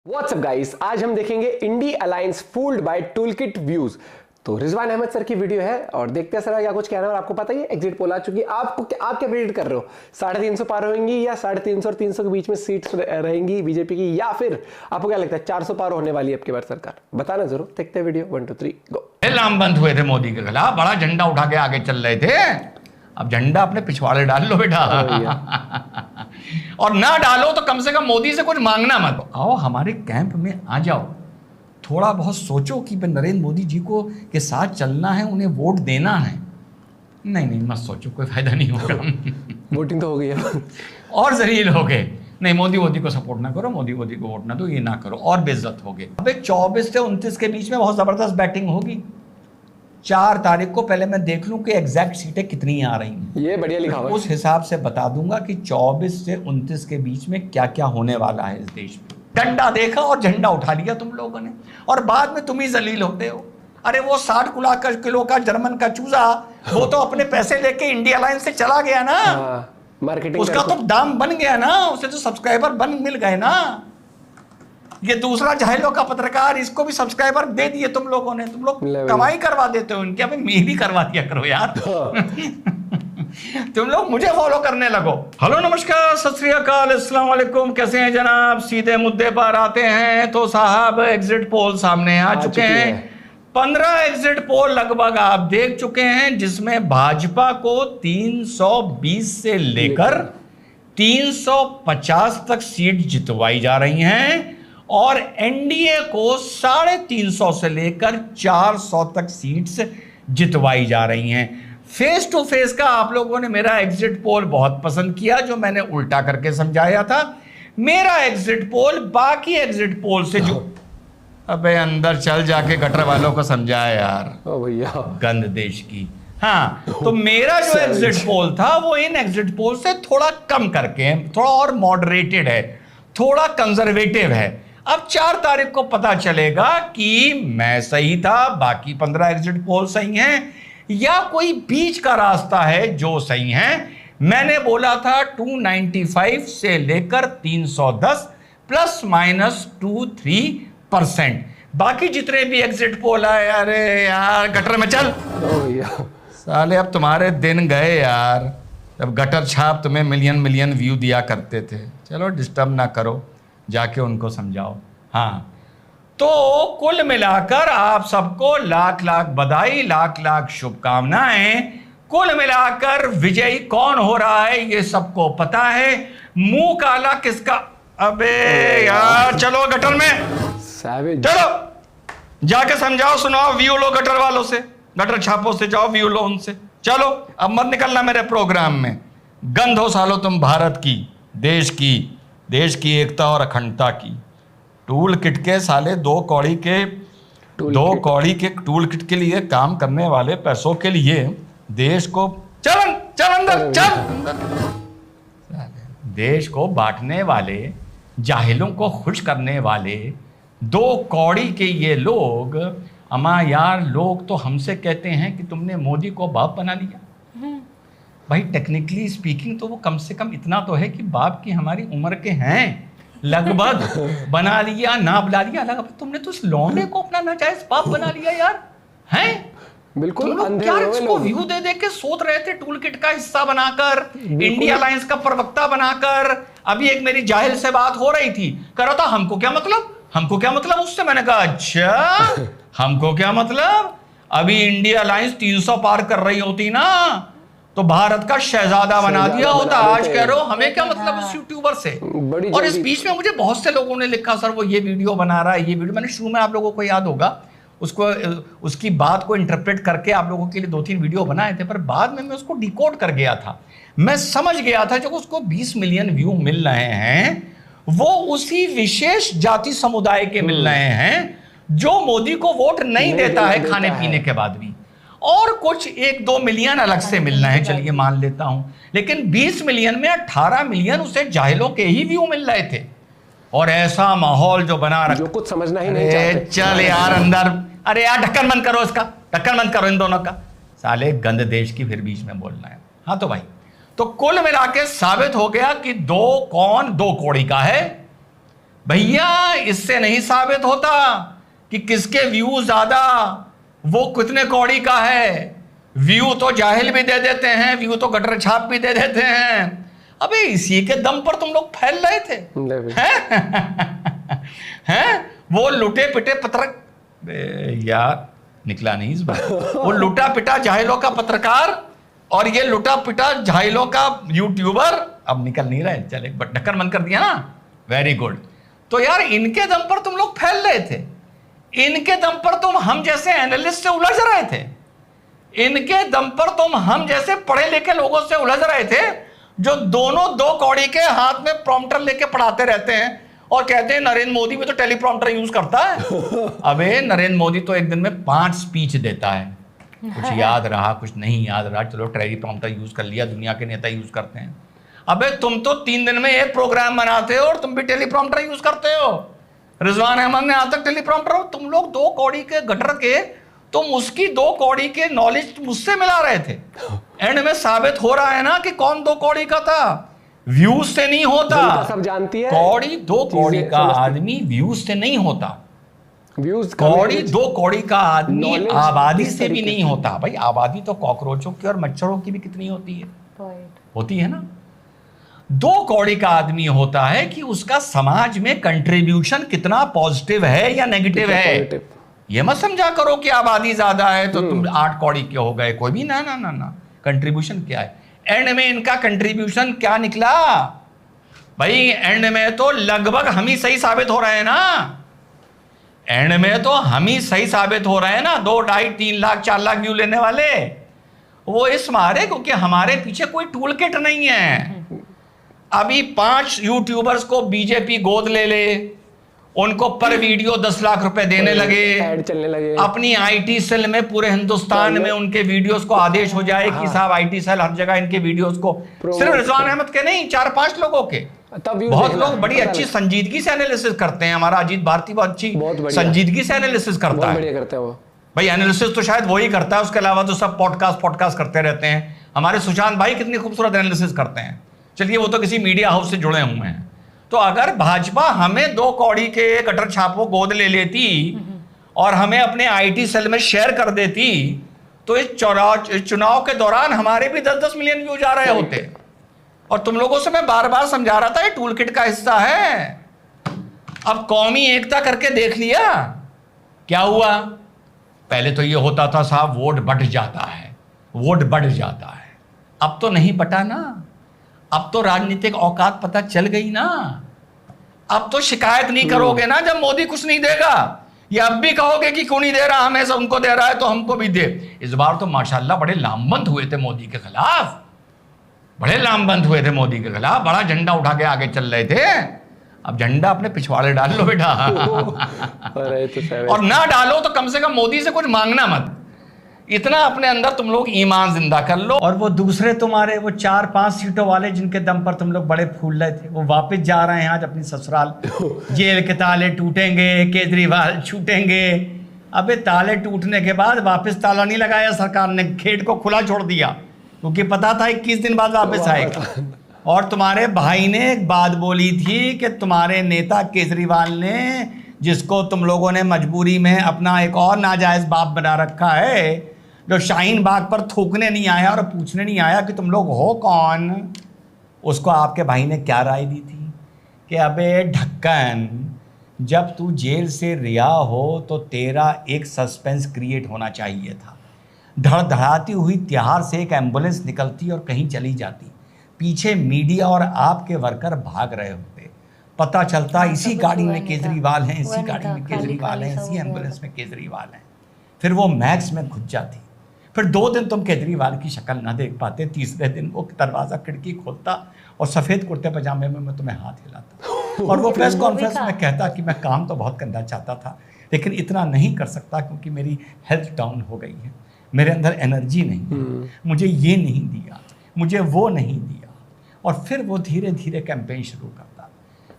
WhatsApp guys, आज हम देखेंगे INDI alliance fooled bye toolkit views. तो रिजवान अहमद सर की वीडियो है और देखते हैं सर क्या कुछ कहना है। और आपको पता ही है एग्जिट पोल आ चुकी है। आप क्या प्रेडिक्ट कर रहे हो? 350 पार होंगी या 350 और 300 के बीच में सीट्स रहेंगी बीजेपी की, या फिर आपको क्या लगता है 400 पार होने वाली है अब की बार सरकार? बताना जरूर। देखते हैं वीडियो। 1 2 3 गो। लामबंद हुए थे मोदी के खिलाफ, बड़ा झंडा उठा के आगे चल रहे थे। अब झंडा अपने पिछवाड़े डाल लो बेटा। और ना डालो तो कम से कम मोदी से कुछ मांगना मत। आओ हमारे कैंप में आ जाओ, थोड़ा बहुत सोचो कि नरेंद्र मोदी जी को के साथ चलना है, उन्हें वोट देना है। नहीं मत सोचो, कोई फायदा नहीं होगा। वोटिंग तो हो गई है और जलील हो गए। नहीं, मोदी को सपोर्ट ना करो, मोदी को वोट ना दो, ये ना करो, और बेइज्जत हो गए। अबे 24 से 29 के बीच में बहुत जबरदस्त बैटिंग होगी। 4 तारीख को पहले मैं देख लूं कि एग्जैक्ट सीटें कितनी आ रही हैं। ये बढ़िया लिखा हुआ है। उस हिसाब से बता दूंगा कि 24 से 29 के बीच में क्या क्या होने वाला है इस देश में। डंडा देखा और झंडा उठा लिया तुम लोगों ने, और बाद में तुम ही जलील होते हो। अरे वो 60 किलो का जर्मन का चूजा, वो तो अपने पैसे लेके इंडिया अलायंस से चला गया ना। मार्केटिंग उसका तो दाम बन गया ना, उसे तो सब्सक्राइबर मिल गए ना। ये दूसरा जाहिलों का पत्रकार, इसको भी सब्सक्राइबर दे दिए तुम लोगों ने। तुम लोग कमाई करवा देते हो इनकी। अबे मेरी करवा दिया करो यार। तुम लोग मुझे फॉलो करने लगो। हेलो नमस्कार सत श्री अकाल अस्सलाम वालेकुम, कैसे हैं जनाब? सीधे मुद्दे पर आते हैं तो साहब एग्जिट पोल सामने आ चुके हैं। 15 एग्जिट पोल लगभग आप देख चुके हैं, जिसमें भाजपा को 320 से लेकर 350 तक सीट जितवाई जा रही हैं, और एनडीए को 350 से लेकर 400 तक सीट्स जितवाई जा रही हैं। फेस टू फेस का आप लोगों ने मेरा एग्जिट पोल बहुत पसंद किया, जो मैंने उल्टा करके समझाया था। मेरा एग्जिट पोल बाकी एग्जिट पोल से जो अबे अंदर चल जाके गटर वालों को समझाया यार, भैया गंद देश की। हाँ, तो मेरा जो एग्जिट पोल था वो इन एग्जिट पोल से थोड़ा कम करके, थोड़ा और मॉडरेटेड है, थोड़ा कंजर्वेटिव है। अब 4 तारीख को पता चलेगा कि मैं सही था, बाकी 15 एग्जिट पोल सही हैं, या कोई बीच का रास्ता है जो सही है। मैंने बोला था 295 से लेकर 310 ±2-3%। बाकी जितने भी एग्जिट पोल आए, अरे यार गटर में चल। साले अब तुम्हारे दिन गए यार, जब गटर छाप तुम्हें मिलियन व्यू दिया करते थे। चलो डिस्टर्ब ना करो, जाके उनको समझाओ। हाँ, तो कुल मिलाकर आप सबको लाख बधाई, लाख शुभकामनाएं। कुल मिलाकर विजयी कौन हो रहा है ये सबको पता है। मुंह काला किसका? अबे यार चलो गटर में, चलो जाके समझाओ, सुनाओ, व्यू लो गटर वालों से, गटर छापों से जाओ, व्यू लो उनसे। चलो अब मत निकलना मेरे प्रोग्राम में। गंध हो सालो तुम भारत की, देश की एकता और अखंडता की। टूल किट के साले दो कौड़ी के टूल किट के लिए काम करने वाले पैसों के लिए देश को चल अंदर। देश को बांटने वाले, जाहिलों को खुश करने वाले 2 कौड़ी के ये लोग। अमा यार, लोग तो हमसे कहते हैं कि तुमने मोदी को बाप बना लिया। भाई टेक्निकली स्पीकिंग तो वो कम से कम इतना तो है कि बाप की हमारी उम्र के हैं लगभग। बना लिया ना बना लिया अलग, तुमने तो इस लौंडे को अपना नाजायज बाप बना लिया यार। हैं बिल्कुल यार, इसको व्यू दे के सोच रहे थे टूल किट का हिस्सा बनाकर, इंडिया अलायंस का प्रवक्ता बनाकर। अभी एक मेरी जाहिल से बात हो रही थी, कह रहा था हमको क्या मतलब उससे। मैंने कहा अच्छा हमको क्या मतलब? अभी इंडिया अलायंस 300 पार कर रही होती ना तो भारत का शहजादा बना दिया होता। आज कह रहे हो हमें क्या मतलब उस यूट्यूबर से। और इस बीच में मुझे बहुत से लोगों ने लिखा, सर वो ये वीडियो बना रहा है, ये वीडियो। मैंने शुरू में, आप लोगों को याद होगा, उसकी बात को इंटरप्रेट करके आप लोगों के लिए 2-3 वीडियो बनाए थे, पर बाद में मैं उसको डिकोड कर गया था। मैं समझ गया था जब उसको 20 मिलियन व्यू मिल रहे हैं, वो उसी विशेष जाति समुदाय के मिल रहे हैं जो मोदी को वोट नहीं देता है खाने पीने के बाद भी, और कुछ 1-2 मिलियन अलग से मिलना है, चलिए मान लेता हूं। लेकिन 20 मिलियन में 18 मिलियन उसे जाहिलों के ही व्यू मिल रहे थे। और ऐसा माहौल जो बना रखा, जो कुछ समझना ही नहीं चाहते। चल यार अंदर, अरे यार ढक्कन बंद करो, इसका ढक्कन बंद करो इन दोनों का। साले गंद देश की फिर बीच में बोलना है। हाँ तो भाई, तो कुल मिला के साबित हो गया कि 2 कौड़ी का है। भैया इससे नहीं साबित होता कि किसके व्यू ज्यादा, वो कितने कौड़ी का है। व्यू तो जाहिल भी दे देते हैं, व्यू तो गटर छाप भी दे देते हैं। अबे इसी के दम पर तुम लोग फैल रहे थे हैं? वो लुटे पिटे पत्रक यार निकला नहीं इस बार। वो लुटा पिटा जाहिलों का पत्रकार और ये लुटा पिटा जाहिलों का यूट्यूबर अब निकल नहीं रहे। चल एक बार ढक्कन बंद कर दिया ना, वेरी गुड। तो यार इनके दम पर तुम लोग फैल रहे थे, इनके दम पर तुम हम जैसे एनालिस्ट से उलझ रहे थे, इनके दम पर तुम हम जैसे पढ़े लिखे लोगों से उलझ रहे थे, जो दोनों दो कौड़ी के हाथ में प्रॉम्प्टर लेके पढ़ाते रहते हैं और कहते हैं नरेंद्र मोदी भी तो टेलीप्रॉम्प्टर यूज करता है। अबे नरेंद्र मोदी तो एक दिन में 5 स्पीच देता है, कुछ याद रहा कुछ नहीं याद रहा, चलो टेलीप्रॉम्प्टर यूज कर लिया, दुनिया के नेता यूज करते हैं। अबे तुम तो 3 दिन में एक प्रोग्राम बनाते हो और तुम भी टेलीप्रॉम्प्टर यूज करते हो। रिजवान अहमद ने आज तक टेलीप्रॉम्प्टर हो, तुम लोग 2 कौड़ी के गटर के, तुम उसकी 2 कौड़ी के नॉलेज मुझसे मिला रहे थे। एंड में साबित हो रहा है ना कि कौन 2 कौड़ी का था, व्यूज से नहीं होता। सब जानती है कौड़ी 2 कौड़ी का आदमी व्यूज से नहीं होता, व्यूज कौड़ी 2 कौड़ी का आदमी आबादी से भी नहीं होता। भाई आबादी तो कॉकरोचों की और मच्छरों की भी कितनी होती है, होती है ना। 2 कौड़ी का आदमी होता है कि उसका समाज में कंट्रीब्यूशन कितना पॉजिटिव है या नेगेटिव है। ये मत समझा करो कि आबादी ज्यादा है तो तुम 8 कौड़ी के हो गए, कोई भी ना ना ना ना। कंट्रीब्यूशन क्या है, एंड में इनका कंट्रीब्यूशन क्या निकला भाई? एंड में तो लगभग हम ही सही साबित हो रहे हैं ना, एंड में तो हम ही सही साबित हो रहे हैं ना। 2, 2.5, 3 लाख 4 लाख व्यू लेने वाले वो इस मारे क्योंकि हमारे पीछे कोई टूल किट नहीं है। अभी 5 यूट्यूबर्स को बीजेपी गोद ले, उनको पर वीडियो 10 लाख रुपए देने लगे, ऐड चलने लगे। अपनी आईटी सेल में पूरे हिंदुस्तान में उनके वीडियोस को आदेश हो जाए कि साहब आईटी सेल हर जगह इनके वीडियोस को, सिर्फ रिजवान अहमद के नहीं 4-5 लोगों के। बहुत लोग बड़ी अच्छी संजीदगी से एनालिसिस करते हैं। हमारा अजीत भारती बहुत अच्छी संजीदगी से एनालिसिस करता है भाई। एनालिसिस तो शायद वही करता है, उसके अलावा तो सब पॉडकास्ट करते रहते हैं। हमारे सुशांत भाई कितनी खूबसूरत एनालिसिस करते हैं। चलिए वो तो किसी मीडिया हाउस से जुड़े हुए हैं। तो अगर भाजपा हमें 2 कौड़ी के गटर छापों गोद ले लेती और हमें अपने आईटी सेल में शेयर कर देती तो इस चुनाव के दौरान हमारे भी 10-10 मिलियन व्यू जा रहे होते। और तुम लोगों से मैं बार-बार समझा रहा था ये टूल किट का हिस्सा है। अब कौमी एकता करके देख लिया क्या हुआ? पहले तो ये होता था साहब वोट बढ़ जाता है, वोट बढ़ जाता है। अब तो नहीं बटा ना, अब तो राजनीतिक औकात पता चल गई ना। अब तो शिकायत नहीं करोगे ना जब मोदी कुछ नहीं देगा, या अब भी कहोगे कि क्यों नहीं दे रहा, हमें से उनको दे रहा है तो हमको भी दे। इस बार तो माशाल्लाह बड़े लामबंद हुए थे मोदी के खिलाफ, बड़े लामबंद हुए थे मोदी के खिलाफ, बड़ा झंडा उठा के आगे चल रहे थे। अब झंडा अपने पिछवाड़े डाल लो बेटा और ना डालो तो कम से कम मोदी से कुछ मांगना मत, इतना अपने अंदर तुम लोग ईमान जिंदा कर लो। और वो दूसरे तुम्हारे वो 4-5 सीटों वाले जिनके दम पर तुम लोग बड़े फूल रहे थे, वो वापस जा रहे हैं आज अपनी ससुराल। जेल के ताले टूटेंगे, केजरीवाल छूटेंगे। अबे ताले टूटने के बाद वापस ताला नहीं लगाया सरकार ने, गेट को खुला छोड़ दिया क्योंकि पता था 21 दिन बाद वापस आएगा। और तुम्हारे भाई ने एक बात बोली थी कि तुम्हारे नेता केजरीवाल ने, जिसको तुम लोगों ने मजबूरी में अपना एक और नाजायज बाप बना रखा है, जो शाहीन बाग पर थूकने नहीं आया और पूछने नहीं आया कि तुम लोग हो कौन, उसको आपके भाई ने क्या राय दी थी कि अबे ढक्कन, जब तू जेल से रिहा हो तो तेरा एक सस्पेंस क्रिएट होना चाहिए था। धड़धड़ाती हुई तिहाड़ से एक एम्बुलेंस निकलती और कहीं चली जाती, पीछे मीडिया और आपके वर्कर भाग रहे होते, पता चलता इसी गाड़ी में केजरीवाल हैं, इसी गाड़ी में केजरीवाल हैं, इसी एम्बुलेंस में केजरीवाल हैं। फिर वो मैक्स में घुस जाती, फिर 2 दिन तुम केजरीवाल की शक्ल ना देख पाते, तीसरे दिन वो दरवाज़ा खिड़की खोलता और सफ़ेद कुर्ते पजामे में मैं तुम्हें हाथ हिलाता और वो प्रेस कॉन्फ्रेंस में कहता कि मैं काम तो बहुत करना चाहता था लेकिन इतना नहीं कर सकता क्योंकि मेरी हेल्थ डाउन हो गई है, मेरे अंदर एनर्जी नहीं है, मुझे ये नहीं दिया, मुझे वो नहीं दिया। और फिर वो धीरे धीरे कैंपेन शुरू करता,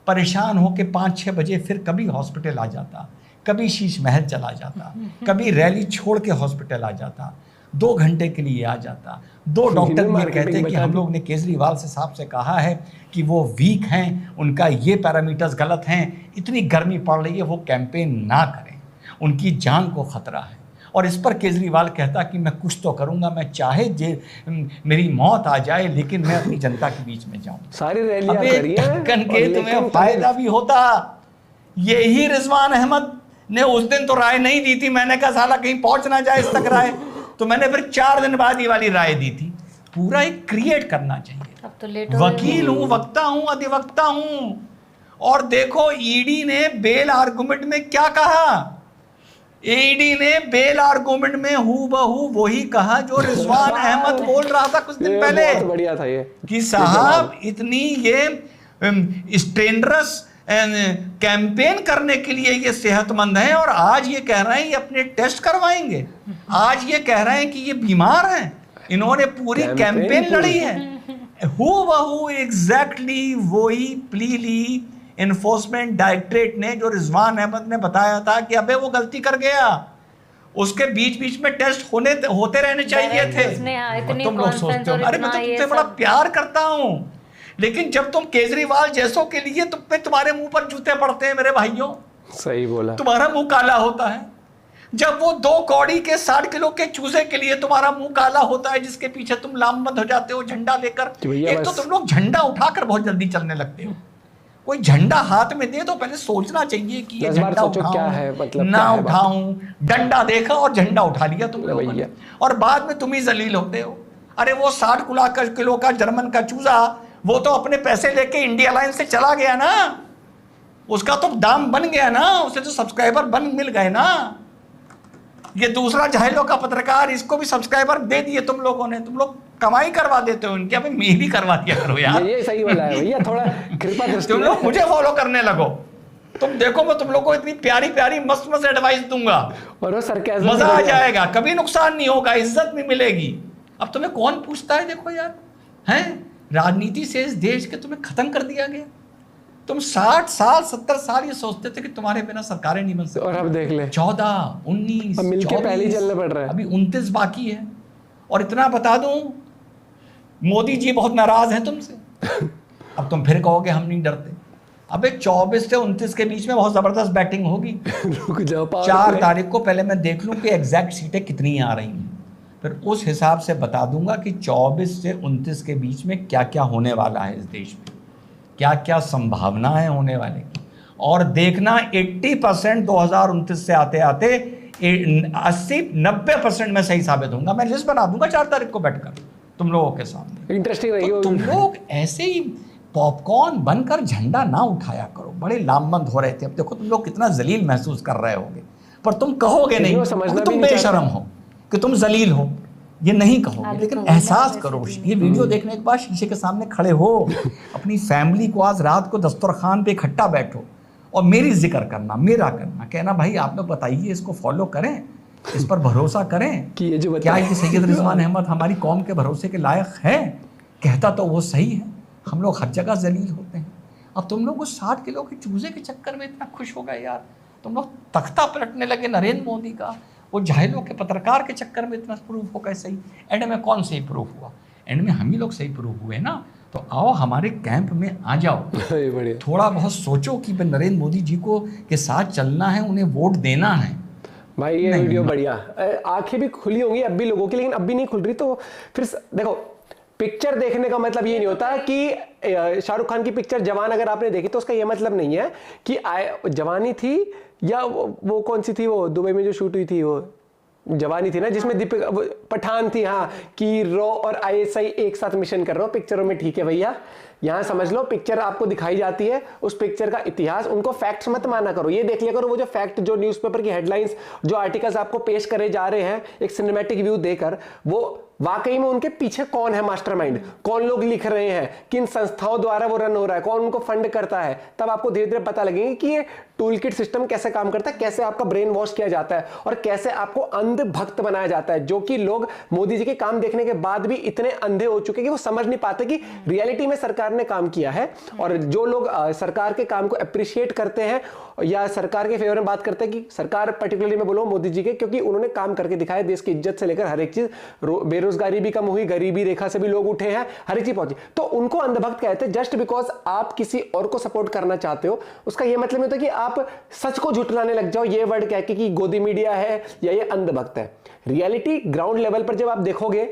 परेशान हो के 5-6 बजे फिर कभी हॉस्पिटल आ जाता, कभी शीश महल चला जाता, कभी रैली छोड़ के हॉस्पिटल आ जाता, 2 घंटे के लिए आ जाता। 2 डॉक्टर भी कहते मार्केटिंग कि बता हम दी। लोग ने केजरीवाल से साहब से कहा है कि वो वीक हैं, उनका ये पैरामीटर्स गलत हैं, इतनी गर्मी पड़ रही है, वो कैंपेन ना करें, उनकी जान को खतरा है। और इस पर केजरीवाल कहता कि मैं कुछ तो करूंगा, मैं चाहे मेरी मौत आ जाए लेकिन मैं अपनी जनता के बीच में जाऊं। सारी रैलियां अबे करी हैं ढक्कन और के लेकिन तुम्हें फायदा भी होता। यही रिजवान अहमद ने उस दिन तो राय नहीं दी थी, मैंने कहा साला कहीं पहुंच ना जाए इस तक राय, तो मैंने फिर 4 दिन बाद ये वाली राय दी थी। पूरा एक क्रिएट करना चाहिए। अब तो लेट हो वकील हूं, वक्ता हूं, अधिवक्ता हूं। और देखो ईडी ने बेल आर्गुमेंट में क्या कहा, ईडी ने बेल आर्गुमेंट में हूबहू वही कहा जो रिजवान अहमद बोल रहा था कुछ दिन पहले, बहुत बढ़िया था ये कि साहब इतनी ये स्ट्रेनरस कैंपेन करने के लिए ये सेहतमंद हैं, और आज ये कह रहे हैं ये अपने टेस्ट करवाएंगे, आज ये कह रहे हैं कि ये बीमार हैं। इन्होंने पूरी कैंपेन लड़ी है। हूबहू एग्जैक्टली वही प्ली ली एनफोर्समेंट डायरेक्टरेट ने जो रिजवान अहमद ने बताया था कि अबे वो गलती कर गया, उसके बीच बीच में टेस्ट होते रहने चाहिए थे। इतनी तुम लोग सोचते हो अरे मैं तो तुमसे बड़ा प्यार करता हूं, लेकिन जब तुम केजरीवाल जैसों के लिए तुम पे तुम्हारे मुंह पर जूते पड़ते हैं मेरे भाइयों, सही बोला, तुम्हारा मुंह काला होता है। जब वो 2 कौड़ी के 60 किलो के चूजे के लिए तुम्हारा मुंह काला होता है, जिसके पीछे तुम लामबंद हो जाते हो झंडा लेकर। एक तो तुम लोग झंडा उठाकर बहुत जल्दी चलने लगते हो, कोई झंडा हाथ में दे तो पहले सोचना चाहिए कि ये झंडा उठाऊं क्या है, मतलब ना उठाऊं। डंडा देखा और झंडा उठा लिया तुम लोगों ने, और बाद में तुम ही जलील होते हो। अरे वो 60 किलो का जर्मन का चूजा, वो तो अपने पैसे लेके इंडिया अलायंस से चला गया ना, उसका तो दाम बन गया ना, उसे तो सब्सक्राइबर मिल गए ना। ये दूसरा झाइलों का पत्रकार, इसको भी सब्सक्राइबर दे दिए तुम लोगों ने, तुम लोग कमाई करवा देते हो इनकी। अबे मेरी करवा दिया करो यार, ये सही वाला है भैया, थोड़ा कृपा दृष्टि तुम लोग मुझे फॉलो करने लगो। तुम देखो मैं तुम लोग को इतनी प्यारी प्यारी मस्त मस्त एडवाइस दूंगा, और वो सरकाज़म मजा आ जाएगा, कभी नुकसान नहीं होगा, इज्जत भी मिलेगी। अब तुम्हें कौन पूछता है? देखो यार, हैं राजनीति से इस देश के तुम्हें खत्म कर दिया गया। तुम 60 साल 70 साल ये सोचते थे कि तुम्हारे बिना सरकारें नहीं बन सकती, और अब देख ले 14 19 अब मिलके 24, पहले ही चलना पड़ रहा है। अभी 29 बाकी है। और इतना बता दूं, मोदी जी बहुत नाराज हैं तुमसे। अब तुम फिर कहोगे हम नहीं डरते। अबे 24 से 29 के बीच में बहुत जबरदस्त बैटिंग होगी। रुक जाओ, 4 तारीख को पहले मैं देख लूं कि एग्जैक्ट सीटें कितनी आ रही हैं, फिर उस हिसाब से बता दूंगा कि 24 से 29 के बीच में क्या क्या होने वाला है इस देश में, क्या क्या संभावनाएं होने वाले की। और देखना 80% 2029 से आते आते 80-90% में सही साबित होगा। मैं लिस्ट बना दूंगा 4 तारीख को बैठकर तुम लोगों के सामने। इंटरेस्टिंग रही तो तुम लोग ऐसे ही पॉपकॉर्न बनकर झंडा ना उठाया करो, बड़े लामबंद हो रहे थे। अब देखो तुम लोग कितना जलील महसूस कर रहे होगे, पर तुम कहोगे नहीं, क्योंकि तुम बेशरम हो कि तुम जलील हो, ये नहीं कहोगे, लेकिन एहसास करो। ये वीडियो देखने के बाद शीशे के सामने खड़े हो, अपनी फैमिली को आज रात को दस्तरखान पे इकट्ठा बैठो और मेरी जिक्र करना, मेरा करना, कहना भाई आप लोग बताइए, इसको फॉलो करें, इस पर भरोसा करें कि ये जो क्या ये सैयद रिजवान अहमद हमारी कौम के भरोसे के लायक है। कहता तो वो सही है, हम लोग हर जगह जलील होते हैं। अब तुम लोग उस 60 किलो के चूजे के चक्कर में इतना खुश हो गए यार, तुम लोग तख्ता पलटने लगे नरेंद्र मोदी का, वो झाइलों के पत्रकार के चक्कर में इतना प्रूफ हो गए सही। एंड में कौन सही प्रूफ हुआ? एंड में हम ही लोग सही प्रूफ हुए ना। तो आओ हमारे कैंप में आ जाओ, थोड़ा बहुत सोचो कि नरेंद्र मोदी जी को के साथ चलना है, उन्हें वोट देना है। भाई ये वीडियो बढ़िया, आंखें भी खुली होंगी अब भी लोगों की, लेकिन अब भी नहीं खुल रही। तो फिर देखो, पिक्चर देखने का मतलब ये नहीं होता कि शाहरुख खान की पिक्चर जवान अगर आपने देखी तो उसका ये मतलब नहीं है कि जवानी थी, या वो कौन सी थी, वो दुबई में जो शूट हुई थी, वो जवानी थी ना, जिसमें दीपिका पठान थी, हाँ, कि रॉ और आईएसआई एक साथ मिशन कर रहे हो पिक्चरों में। ठीक है भैया, यहां समझ लो पिक्चर आपको दिखाई जाती है, उस पिक्चर का इतिहास, उनको फैक्ट्स मत माना करो, ये देख लिया करो वो जो फैक्ट, जो न्यूज़पेपर की हेडलाइंस, जो आर्टिकल्स आपको पेश करे जा रहे हैं एक सिनेमैटिक व्यू देकर, वो वाकई में उनके पीछे कौन है मास्टरमाइंड, कौन लोग लिख रहे हैं, किन संस्थाओं द्वारा वो रन हो रहा है, कौन उनको फंड करता है, तब आपको धीरे धीरे पता लगेगा कि ये टूल किट सिस्टम कैसे काम करता है, कैसे आपका ब्रेन वॉश किया जाता है और कैसे आपको अंध भक्त बनाया जाता है। जो कि लोग मोदी जी के काम देखने के बाद भी इतने अंधे हो चुके कि वो समझ नहीं पाते कि रियलिटी में सरकार सरकार ने काम किया है और जो लोग सरकार के काम को अप्रिशिएट करते हैं या सरकार के फेवर में बात करते हैं, कि सरकार पर्टिकुलरली मैं बोलूं मोदी जी के, क्योंकि उन्होंने काम करके दिखाया, देश की इज्जत से लेकर हर एक चीज, बेरोजगारी भी कम हुई, गरीबी रेखा से भी लोग उठे हैं, हर एक चीज पहुंची, तो उनको अंधभक्त कहते हैं। जस्ट बिकॉज आप किसी और को सपोर्ट करना चाहते हो, उसका यह मतलब नहीं होता कि आप सच को झुठलाने लग जाओ ये वर्ड कह के कि गोदी मीडिया है या ये अंधभक्त है। रियलिटी ग्राउंड लेवल पर जब आप देखोगे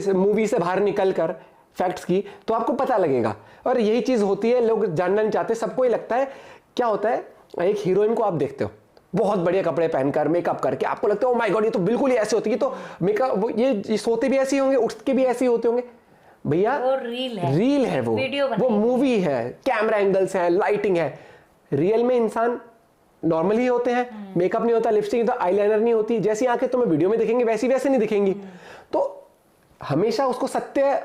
मूवी से बाहर निकलकर फैक्ट्स की, तो आपको पता लगेगा। और यही चीज होती है, लोग जानना नहीं चाहते, सबको ही लगता है। क्या होता है, एक हीरोइन को आप देखते हो बहुत बढ़िया कपड़े पहनकर, मेकअप करके, आपको लगता है ओ माय गॉड ये तो बिल्कुल ही ऐसे होती है, तो मेकअप ये सोते भी ऐसे ही होंगे, उठते भी ऐसे ही होते होंगे। भैया वो रील है वो मूवी है, कैमरा एंगल्स है, लाइटिंग है। रियल में इंसान नॉर्मली होते हैं, मेकअप नहीं होता, लिपस्टिक नहीं होता, आईलाइनर नहीं होती, जैसी आंखें तुम्हें वीडियो में दिखेंगी वैसी वैसे नहीं दिखेंगी। तो हमेशा उसको सत्य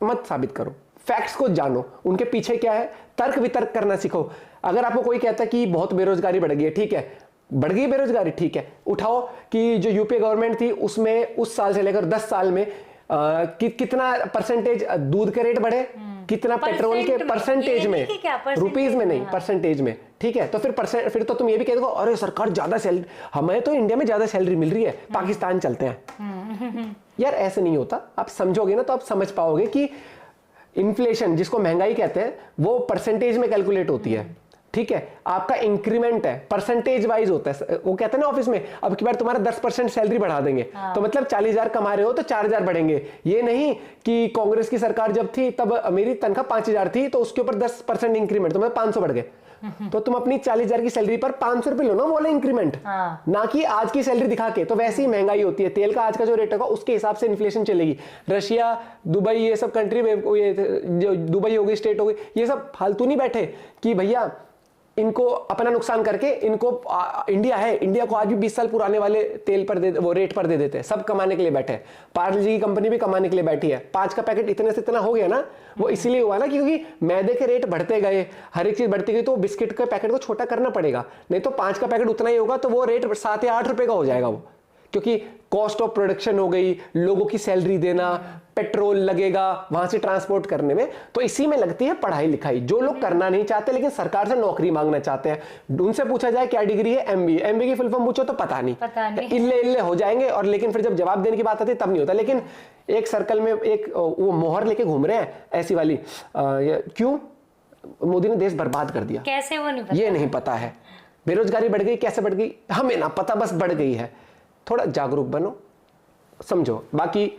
मत साबित करो, फैक्ट्स को जानो, उनके पीछे क्या है, तर्क वितर्क करना सीखो। अगर आपको कोई कहता है कि बहुत बेरोजगारी बढ़ गई है, ठीक है, बढ़ गई बेरोजगारी, ठीक है, उठाओ कि जो यूपीए गवर्नमेंट थी उसमें उस साल से लेकर 10 साल में कितना परसेंटेज दूध के रेट बढ़े, कितना पेट्रोल के परसेंटेज में, रुपीज में नहीं, परसेंटेज में, ठीक है। तो फिर तो तुम ये भी कह दो अरे सरकार ज्यादा सैलरी, हमें तो इंडिया में ज्यादा सैलरी मिल रही है, पाकिस्तान चलते हैं। यार ऐसे नहीं होता, आप समझोगे ना तो आप समझ पाओगे कि इन्फ्लेशन, जिसको महंगाई कहते हैं, वो परसेंटेज में कैलकुलेट होती है, ठीक है। आपका इंक्रीमेंट है परसेंटेज वाइज होता है, वो कहते हैं ना ऑफिस में, अब की बार तुम्हारा 10% सैलरी बढ़ा देंगे, तो मतलब 40,000 कमा रहे हो तो 4,000 बढ़ेंगे। ये नहीं कि कांग्रेस की सरकार जब थी तब मेरी तनख्वाह 5,000 थी तो उसके ऊपर 10% इंक्रीमेंट, तो मैं 500 बढ़ गए। तो तुम अपनी 40,000 की सैलरी पर 500 रुपए लो ना, वो इंक्रीमेंट, ना कि आज की सैलरी दिखा के। तो वैसे ही महंगाई होती है, तेल का आज का जो रेट होगा उसके हिसाब से इन्फ्लेशन चलेगी। रशिया, दुबई, ये सब कंट्री में, जो दुबई हो गई, स्टेट हो गई, ये सब फालतू नहीं बैठे कि भैया इनको अपना नुकसान करके इनको इंडिया है, इंडिया को आज भी 20 साल पुराने वाले तेल पर वो रेट पर दे देते हैं, सब कमाने के लिए बैठे हैं। पार्ले जी की कंपनी भी कमाने के लिए बैठी है, 5 का पैकेट इतने से इतना हो गया ना, वो इसीलिए हुआ ना क्योंकि मैदे के रेट बढ़ते गए, हर एक चीज बढ़ती गई, तो बिस्किट के पैकेट को छोटा करना पड़ेगा, नहीं तो 5 का पैकेट उतना ही होगा तो वो रेट 7 या 8 रुपए का हो जाएगा वो, क्योंकि कॉस्ट ऑफ प्रोडक्शन हो गई, लोगों की सैलरी देना, पेट्रोल लगेगा वहां से ट्रांसपोर्ट करने में, तो इसी में लगती है पढ़ाई लिखाई। जो लोग करना नहीं चाहते लेकिन सरकार से नौकरी मांगना चाहते हैं, उनसे पूछा जाए क्या डिग्री है, एमबीए की फुल फॉर्म पूछो तो पता नहीं, इल्ले इल्ले हो जाएंगे। और लेकिन फिर जब जवाब देने की बात आती है तब नहीं होता। लेकिन एक सर्कल में एक वो मोहर लेके घूम रहे हैं ऐसी वाली, क्यों मोदी ने देश बर्बाद कर दिया, कैसे वो नहीं पता, ये नहीं पता है। बेरोजगारी बढ़ गई, कैसे बढ़ गई हमें ना पता, बस बढ़ गई है। थोड़ा जागरूक बनो, समझो। बाकी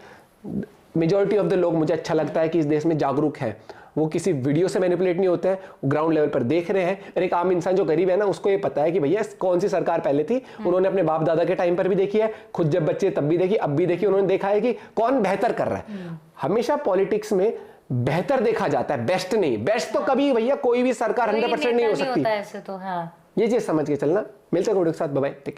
मेजॉरिटी ऑफ द लोग, मुझे अच्छा लगता है कि इस देश में जागरूक है, वो किसी वीडियो से मैनिपुलेट नहीं होते हैं, ग्राउंड लेवल पर देख रहे हैं। और एक आम इंसान जो गरीब है ना, उसको ये पता है कि भैया कौन सी सरकार पहले थी, उन्होंने अपने बाप दादा के टाइम पर भी देखी है, खुद जब बच्चे तब भी देखी, अब भी देखी, उन्होंने देखा है कि कौन बेहतर कर रहा है। हमेशा पॉलिटिक्स में बेहतर देखा जाता है, बेस्ट नहीं। बेस्ट तो कभी भैया कोई भी सरकार 100% नहीं हो सकती, ऐसे तो हाँ। ये चीज समझ के चलना। मिलते हैं वीडियो के साथ, बाय बाय, टेक केयर।